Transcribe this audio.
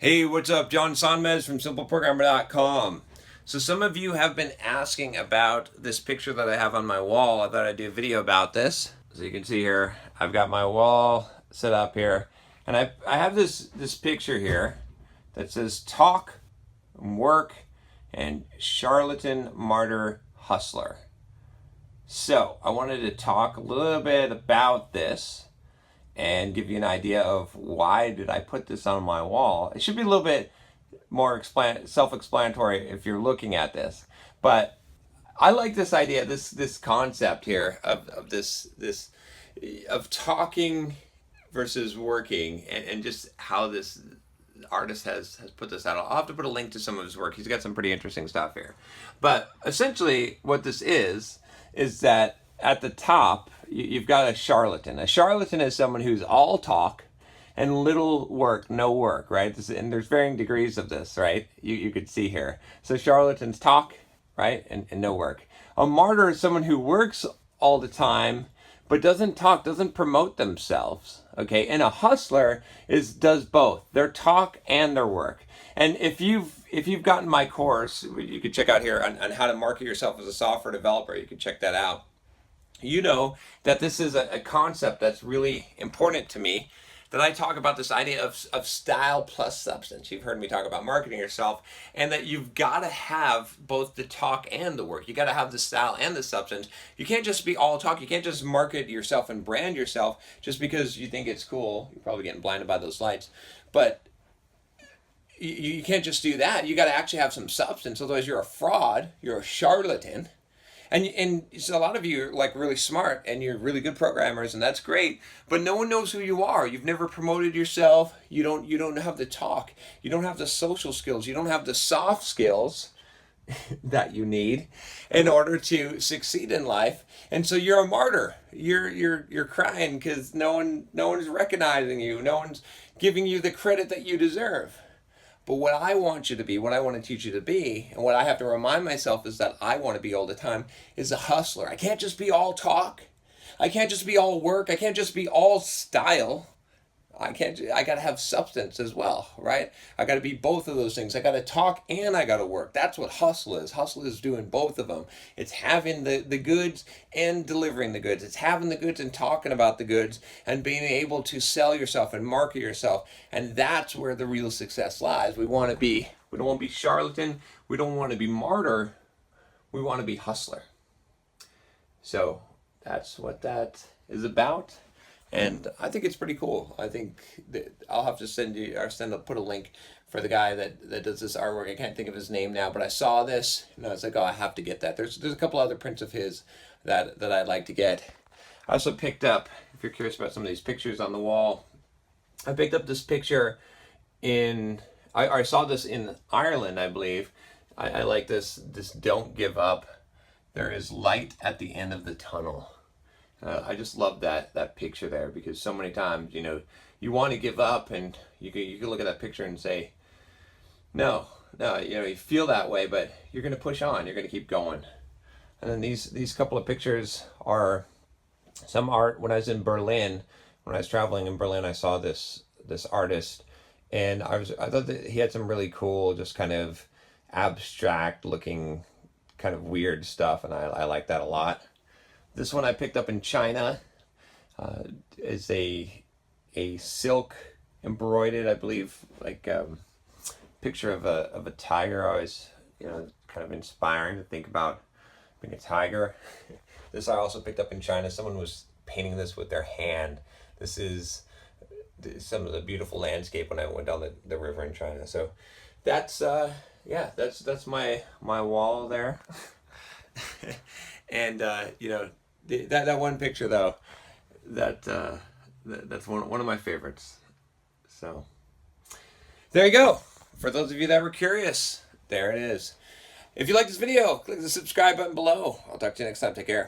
Hey, what's up? John Sonmez from SimpleProgrammer.com. So some of you have been asking about this picture that I have on my wall. I thought I'd do a video about this. So you can see here, I've got my wall set up here. And I have this picture here that says talk, work, and charlatan, martyr, hustler. So I wanted to talk a little bit about this and give you an idea of why did I put this on my wall. It should be a little bit more self-explanatory if you're looking at this, but I like this idea, this concept here of this of talking versus working, and just how this artist has put this out. I'll have to put a link to some of his work. He's got some pretty interesting stuff here. But essentially what this is that at the top, you've got a charlatan. A charlatan is someone who's all talk and little work, no work, right? And there's varying degrees of this, right? You could see here. So charlatans talk, right? And no work. A martyr is someone who works all the but doesn't talk, doesn't promote themselves, okay? And a hustler does both, their talk and their work. And if you've gotten my course, you can check out here on how to market yourself as a software developer. You can check that out. You know that this is a concept that's really important to me, that I talk about this idea of style plus substance. You've heard me talk about marketing yourself, and that you've got to have both the talk and the work. You got to have the style and the substance. You can't just be all talk. You can't just market yourself and brand yourself just because you think it's cool. You're probably getting blinded by those lights, but you can't just do that. You got to actually have some substance. Otherwise, you're a fraud. You're a charlatan. And so a lot of you are like really smart and you're really good programmers, and that's great, but no one knows who you are. You've never promoted yourself. You don't have the talk. You don't have the social skills. You don't have the soft skills that you need in order to succeed in life. And so you're a martyr. You're crying because no one is recognizing you. No one's giving you the credit that you deserve. But what I want you to be, what I want to teach you to be, and what I have to remind myself is that I want to be all the time, is a hustler. I can't just be all talk. I can't just be all work. I can't just be all style. I got to have substance as well, right? I got to be both of those things. I got to talk and I got to work. That's what hustle is. Hustle is doing both of them. It's having the goods and delivering the goods. It's having the goods and talking about the goods and being able to sell yourself and market yourself. And that's where the real success lies. We don't want to be charlatan. We don't want to be martyr. We want to be hustler. So that's what that is about. And I think it's pretty cool. I think that I'll have to put a link for the guy that does this artwork. I can't think of his name now, but I saw this and I was like, oh, I have to get that. There's a couple other prints of his that I'd like to get. I also picked up, if you're curious about some of these pictures on the wall, I picked up this picture I saw this in Ireland, I believe. I like this don't give up. There is light at the end of the tunnel. I just love that picture there, because so many times, you want to give up, and you can look at that picture and say, no, you feel that way, but you're going to push on. You're going to keep going. And then these couple of pictures are some art. When I was in Berlin, when I was traveling in Berlin, I saw this artist, and I thought that he had some really cool, just kind of abstract looking, kind of weird stuff, and I like that a lot. This one I picked up in China is a silk embroidered, I believe, like picture of a tiger. Always, kind of inspiring to think about being a tiger. This I also picked up in China. Someone was painting this with their hand. This is some of the beautiful landscape when I went down the river in China. So that's that's my wall there. And that one picture though, that's one of my favorites. So there you go. For those of you that were curious, there it is. If you like this video, click the subscribe button below. I'll talk to you next time. Take care.